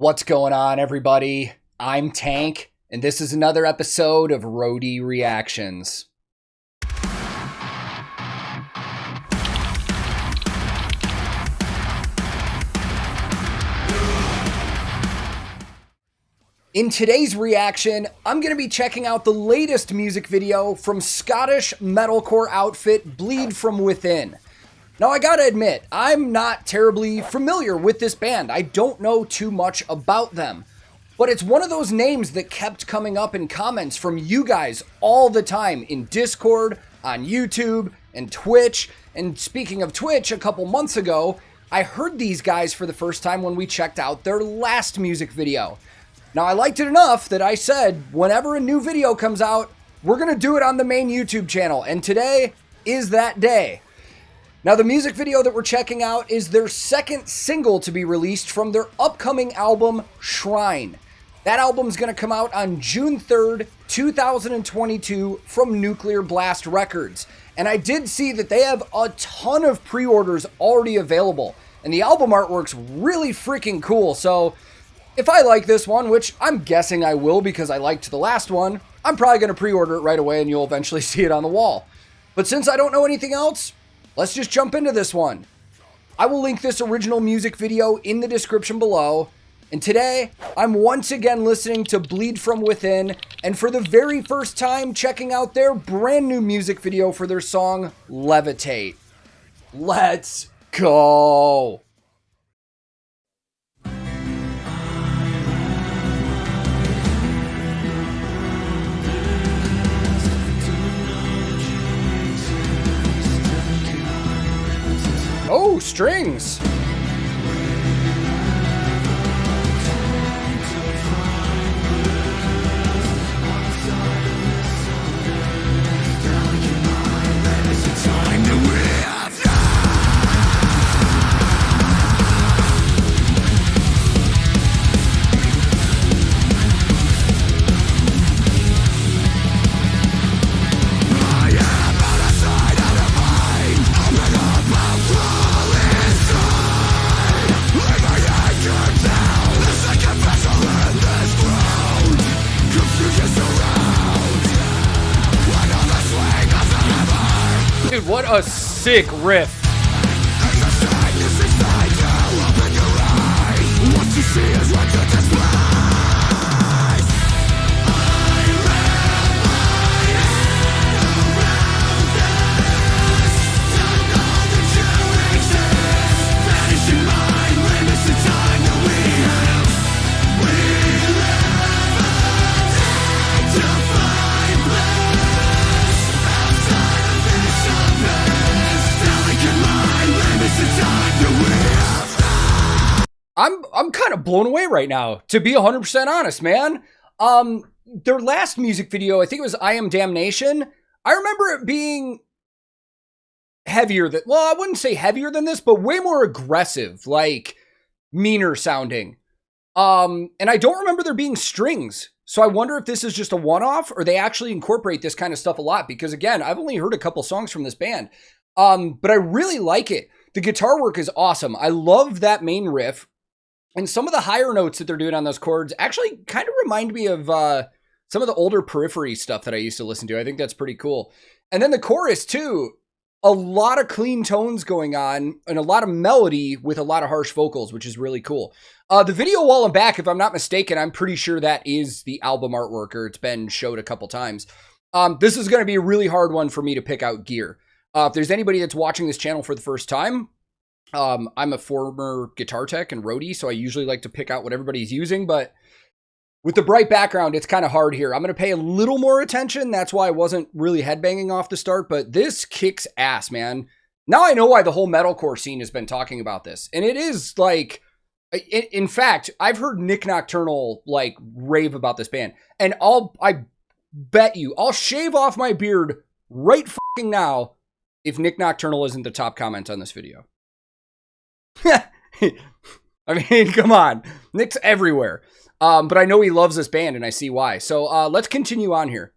What's going on, everybody? I'm Tank, and this is another episode of Roadie Reactions. In today's reaction, I'm going to be checking out the latest music video from Scottish metalcore outfit Bleed From Within. Now, I gotta admit, I'm not terribly familiar with this band. I don't know too much about them. But it's one of those names that kept coming up in comments from you guys all the time in Discord, on YouTube, and Twitch. And speaking of Twitch, a couple months ago, I heard these guys for the first time when we checked out their last music video. Now, I liked it enough that I said, whenever a new video comes out, we're gonna do it on the main YouTube channel. And today is that day. Now, the music video that we're checking out is their second single to be released from their upcoming album, Shrine. That album's going to come out on June 3rd, 2022 from Nuclear Blast Records. And I did see that they have a ton of pre-orders already available. And the album artwork's really freaking cool. So if I like this one, which I'm guessing I will because I liked the last one, I'm probably going to pre-order it right away and you'll eventually see it on the wall. But since I don't know anything else, let's just jump into this one. I will link this original music video in the description below. And today, I'm once again listening to Bleed From Within, and for the very first time, checking out their brand new music video for their song, Levitate. Let's go! Oh, strings! Dude, what a sick riff. I'm kind of blown away right now, to be 100% honest, man. Their last music video, I think it was I Am Damnation. I remember it being heavier than, well, I wouldn't say heavier than this, but way more aggressive, like meaner sounding. And I don't remember there being strings. So I wonder if this is just a one-off or they actually incorporate this kind of stuff a lot, because again, I've only heard a couple songs from this band. But I really like it. The guitar work is awesome. I love that main riff. And some of the higher notes that they're doing on those chords actually kind of remind me of some of the older Periphery stuff that I used to listen to. I think that's pretty cool. And then the chorus, too. A lot of clean tones going on and a lot of melody with a lot of harsh vocals, which is really cool. The video while I'm back, if I'm not mistaken, I'm pretty sure that is the album artwork, or it's been showed a couple times. This is going to be a really hard one for me to pick out gear. If there's anybody that's watching this channel for the first time, I'm a former guitar tech and roadie, so I usually like to pick out what everybody's using, but with the bright background, it's kind of hard here. I'm going to pay a little more attention. That's why I wasn't really headbanging off the start, but this kicks ass, man. Now I know why the whole metalcore scene has been talking about this, and it is like, in fact, I've heard Nick Nocturnal like rave about this band, and I bet you, I'll shave off my beard right fucking now if Nick Nocturnal isn't the top comment on this video. I mean, come on. Nick's everywhere. But I know he loves this band, and I see why. So let's continue on here.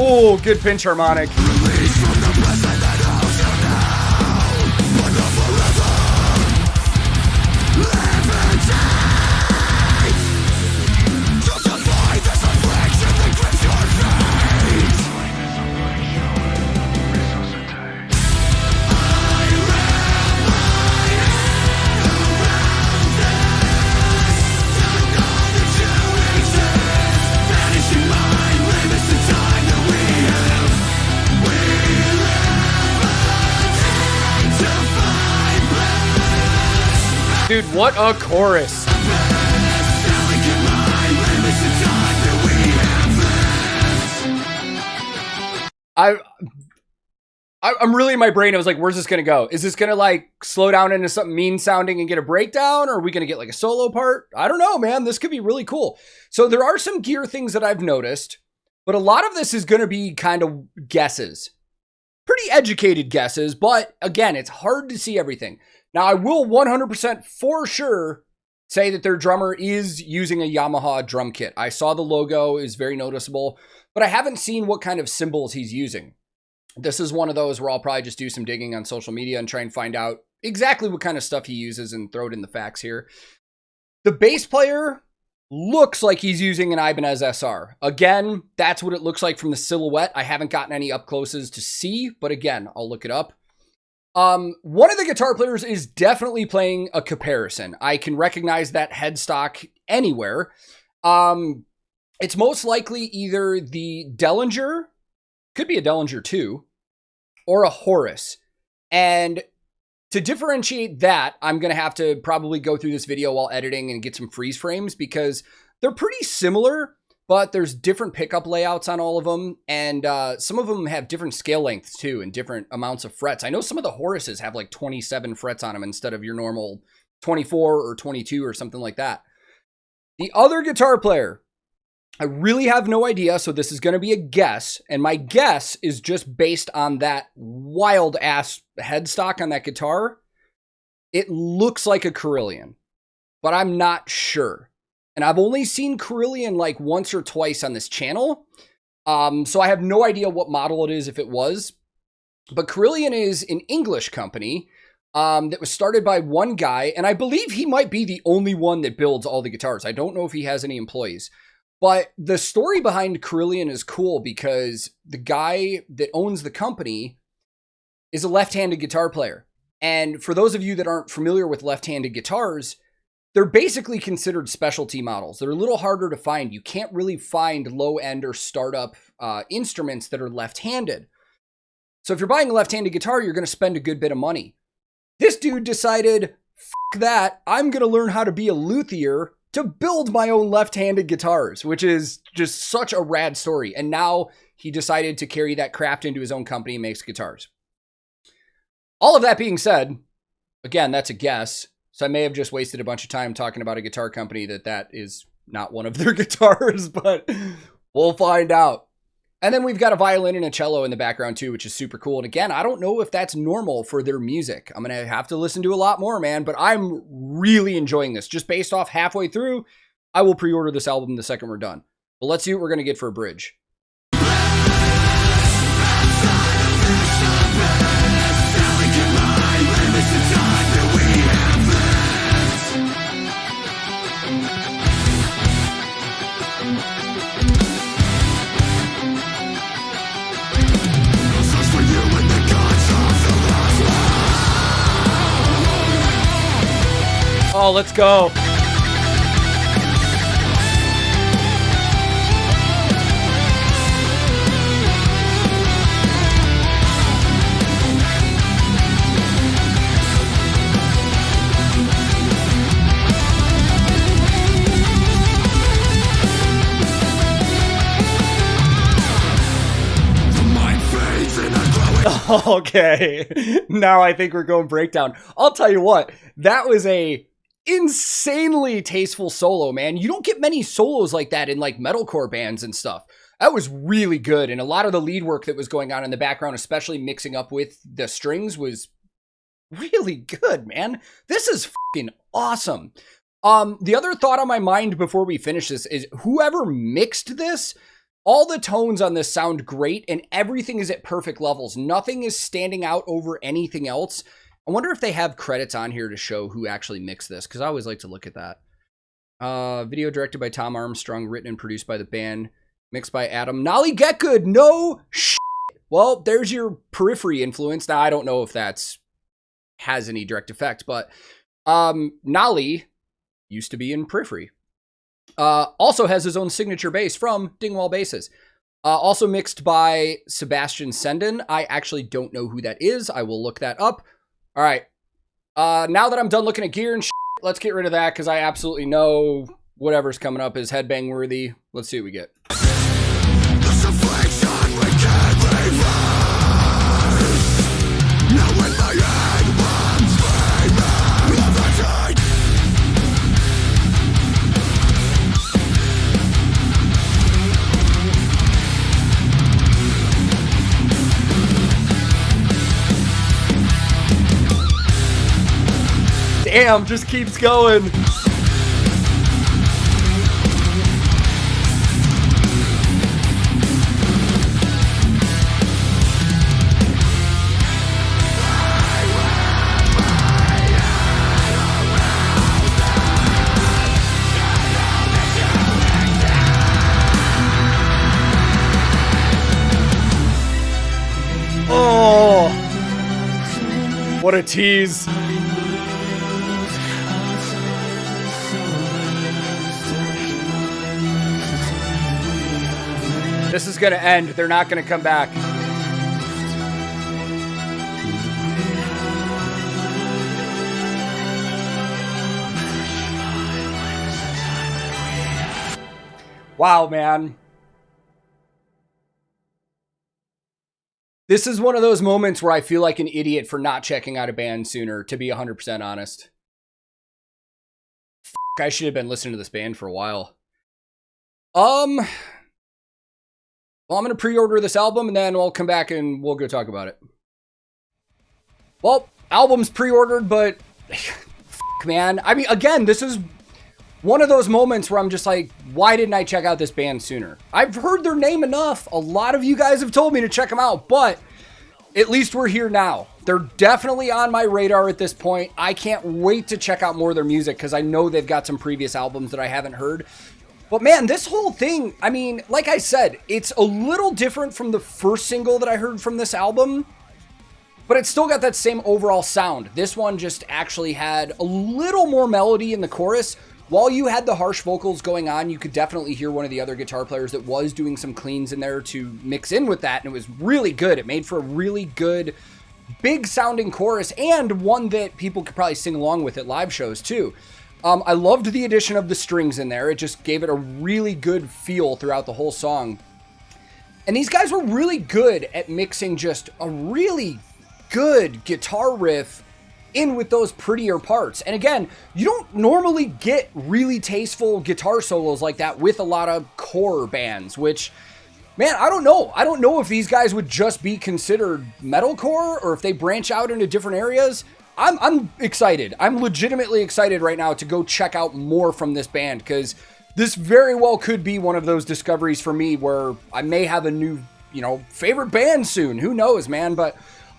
Oh, good pinch harmonic. Dude, what a chorus. I'm really in my brain. I was like, where's this going to go? Is this going to like slow down into something mean sounding and get a breakdown? Or are we going to get like a solo part? I don't know, man. This could be really cool. So there are some gear things that I've noticed, but a lot of this is going to be kind of guesses. Pretty educated guesses, but again, it's hard to see everything. Now, I will 100% for sure say that their drummer is using a Yamaha drum kit. I saw the logo is very noticeable, but I haven't seen what kind of cymbals he's using. This is one of those where I'll probably just do some digging on social media and try and find out exactly what kind of stuff he uses and throw it in the facts here. The bass player looks like he's using an Ibanez SR. Again, that's what it looks like from the silhouette. I haven't gotten any up closes to see, but again, I'll look it up. One of the guitar players is definitely playing a comparison. I can recognize that headstock anywhere. It's most likely either the Dellinger, could be a Dellinger 2, or a Horus. And to differentiate that, I'm going to have to probably go through this video while editing and get some freeze frames because they're pretty similar, but there's different pickup layouts on all of them. And some of them have different scale lengths too and different amounts of frets. I know some of the Horuses have like 27 frets on them instead of your normal 24 or 22 or something like that. The other guitar player, I really have no idea, so this is going to be a guess, and my guess is just based on that wild-ass headstock on that guitar. It looks like a Carillion, but I'm not sure. And I've only seen Carillion like once or twice on this channel, so I have no idea what model it is if it was. But Carillion is an English company that was started by one guy, and I believe he might be the only one that builds all the guitars. I don't know if he has any employees. But the story behind Carillion is cool because the guy that owns the company is a left-handed guitar player. And for those of you that aren't familiar with left-handed guitars, they're basically considered specialty models. They're a little harder to find. You can't really find low-end or startup instruments that are left-handed. So if you're buying a left-handed guitar, you're going to spend a good bit of money. This dude decided, F that, I'm going to learn how to be a luthier to build my own left-handed guitars, which is just such a rad story. And now he decided to carry that craft into his own company and makes guitars. All of that being said, again, that's a guess. So I may have just wasted a bunch of time talking about a guitar company that is not one of their guitars, but we'll find out. And then we've got a violin and a cello in the background too, which is super cool. And again, I don't know if that's normal for their music. I'm going to have to listen to a lot more, man, but I'm really enjoying this. Just based off halfway through, I will pre-order this album the second we're done. But let's see what we're going to get for a bridge. Oh, let's go. Okay, now I think we're going breakdown. I'll tell you what, that was a insanely tasteful solo, man. You don't get many solos like that in like metalcore bands and stuff. That was really good, and a lot of the lead work that was going on in the background, especially mixing up with the strings, was really good, man. This is fucking awesome. The other thought on my mind before we finish this is whoever mixed this All the tones on this sound great, and everything is at perfect levels. Nothing is standing out over anything else. I wonder if they have credits on here to show who actually mixed this, because I always like to look at that. Video directed by Tom Armstrong, written and produced by the band, mixed by Adam Nolly Get Good. No shit. Well, there's your Periphery influence. Now, I don't know if that's has any direct effect, but Nolly used to be in Periphery. Also has his own signature bass from Dingwall Basses. Also mixed by Sebastian Senden. I actually don't know who that is. I will look that up. All right. Now that I'm done looking at gear and shit, let's get rid of that because I absolutely know whatever's coming up is headbang worthy. Let's see what we get. Damn, just keeps going. Oh, what a tease. This is going to end. They're not going to come back. Wow, man. This is one of those moments where I feel like an idiot for not checking out a band sooner, to be 100% honest. I should have been listening to this band for a while. Well, I'm going to pre-order this album, and then we'll come back and we'll go talk about it. Well, album's pre-ordered, but... man. I mean, again, this is one of those moments where I'm just like, why didn't I check out this band sooner? I've heard their name enough. A lot of you guys have told me to check them out, but at least we're here now. They're definitely on my radar at this point. I can't wait to check out more of their music because I know they've got some previous albums that I haven't heard. But man, this whole thing, I mean, like I said, it's a little different from the first single that I heard from this album, but it's still got that same overall sound. This one just actually had a little more melody in the chorus. While you had the harsh vocals going on, you could definitely hear one of the other guitar players that was doing some cleans in there to mix in with that, and it was really good. It made for a really good, big sounding chorus, and one that people could probably sing along with at live shows too. I loved the addition of the strings in there. It just gave it a really good feel throughout the whole song. And these guys were really good at mixing just a really good guitar riff in with those prettier parts. And again, you don't normally get really tasteful guitar solos like that with a lot of core bands, which, man, I don't know. I don't know if these guys would just be considered metalcore or if they branch out into different areas. I'm excited. I'm legitimately excited right now to go check out more from this band because this very well could be one of those discoveries for me where I may have a new, favorite band soon. Who knows, man? But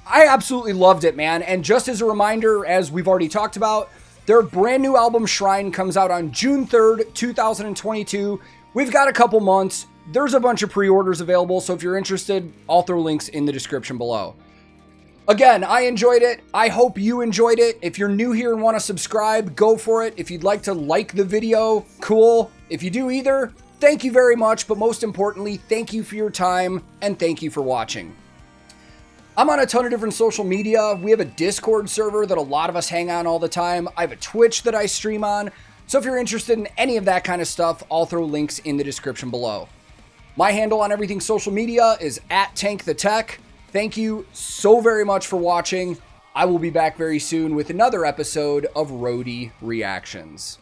I absolutely loved it, man. And just as a reminder, as we've already talked about, their brand new album Shrine comes out on June 3rd, 2022. We've got a couple months. There's a bunch of pre-orders available, so if you're interested, I'll throw links in the description below. Again, I enjoyed it. I hope you enjoyed it. If you're new here and want to subscribe, go for it. If you'd like to like the video, cool. If you do either, thank you very much. But most importantly, thank you for your time and thank you for watching. I'm on a ton of different social media. We have a Discord server that a lot of us hang on all the time. I have a Twitch that I stream on. So if you're interested in any of that kind of stuff, I'll throw links in the description below. My handle on everything social media is @TankTheTech. Thank you so very much for watching. I will be back very soon with another episode of Roadie Reactions.